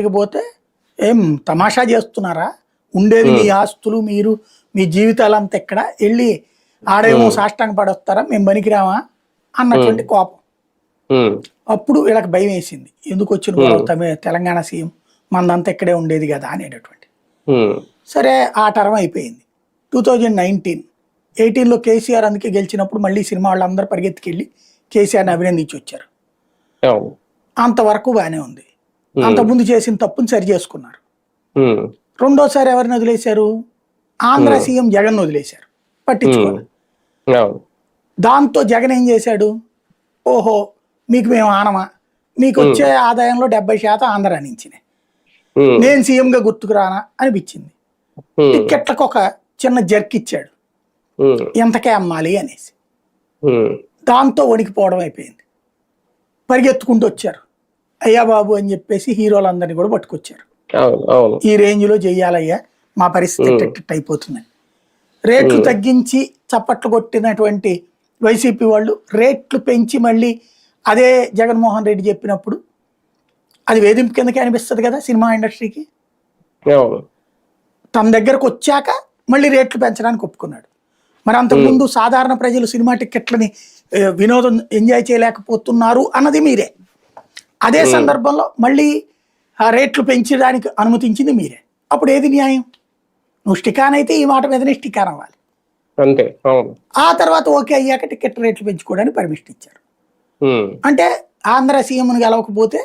లేకపోతే ఏం తమాషా చేస్తున్నారా? ఉండేది మీ ఆస్తులు, మీరు మీ జీవితాలంతా ఎక్కడ వెళ్ళి ఆడేమో సాష్టాంగ పడొస్తారా, మేము పనికిరామా అన్నటువంటి కోపం. అప్పుడు వీళ్ళకి భయం వేసింది, ఎందుకు వచ్చిన గొడవ, తెలంగాణ సీఎం మనదంతా ఇక్కడే ఉండేది కదా అనేటటువంటి. సరే ఆ టర్మ్ అయిపోయింది. 2018లో కేసీఆర్ అందుకే గెలిచినప్పుడు మళ్ళీ సినిమా వాళ్ళందరూ పరిగెత్తుకెళ్ళి కేసీఆర్ని అభినందించి వచ్చారు. అంతవరకు బాగానే ఉంది. అంతకుముందు చేసిన తప్పుని సరి చేసుకున్నారు. రెండోసారి ఎవరిని వదిలేశారు? ఆంధ్ర సీఎం జగన్ వదిలేశారు, పట్టించుకోవాలి. దాంతో జగన్ ఏం చేశాడు, ఓహో మీకు మేము ఆనమా, మీకు వచ్చే ఆదాయంలో 70% ఆంధ్ర నుంచినే, నేను సీఎంగా గుర్తుకురానా అనిపించింది. టిక్కెట్లకు ఒక చిన్న జర్క్ ఇచ్చాడు, ఎంతకే అమ్మాలి అనేసి. దాంతో వణికిపోవడం అయిపోయింది. పరిగెత్తుకుంటూ వచ్చారు, అయ్యా బాబు అని చెప్పేసి హీరోలందరినీ కూడా పట్టుకొచ్చారు. ఈ రేంజ్ లో చెయ్యాలయ్యా, మా పరిస్థితి ఎట్టెట్టు అయిపోతుందని. రేట్లు తగ్గించి చప్పట్లు కొట్టినటువంటి వైసీపీ వాళ్ళు రేట్లు పెంచి మళ్ళీ అదే జగన్మోహన్ రెడ్డి చెప్పినప్పుడు అది వేధింపు కిందకే అనిపిస్తుంది కదా సినిమా ఇండస్ట్రీకి. తన దగ్గరకు వచ్చాక మళ్ళీ రేట్లు పెంచడానికి ఒప్పుకున్నాడు. మరి అంతకుముందు సాధారణ ప్రజలు సినిమా టిక్కెట్లని వినోదం ఎంజాయ్ చేయలేకపోతున్నారు అన్నది మీరే. అదే సందర్భంలో మళ్ళీ ఆ రేట్లు పెంచడానికి అనుమతించింది మీరే. అప్పుడు ఏది న్యాయం? నువ్వు స్టికాన్ అయితే ఈ మాట మీదనే స్టికాన్ అవ్వాలి. ఆ తర్వాత ఓకే అయ్యాక టికెట్ రేట్లు పెంచుకోవడానికి పర్మిషన్ ఇచ్చారు. అంటే ఆంధ్ర సీఎంను గెలవకపోతే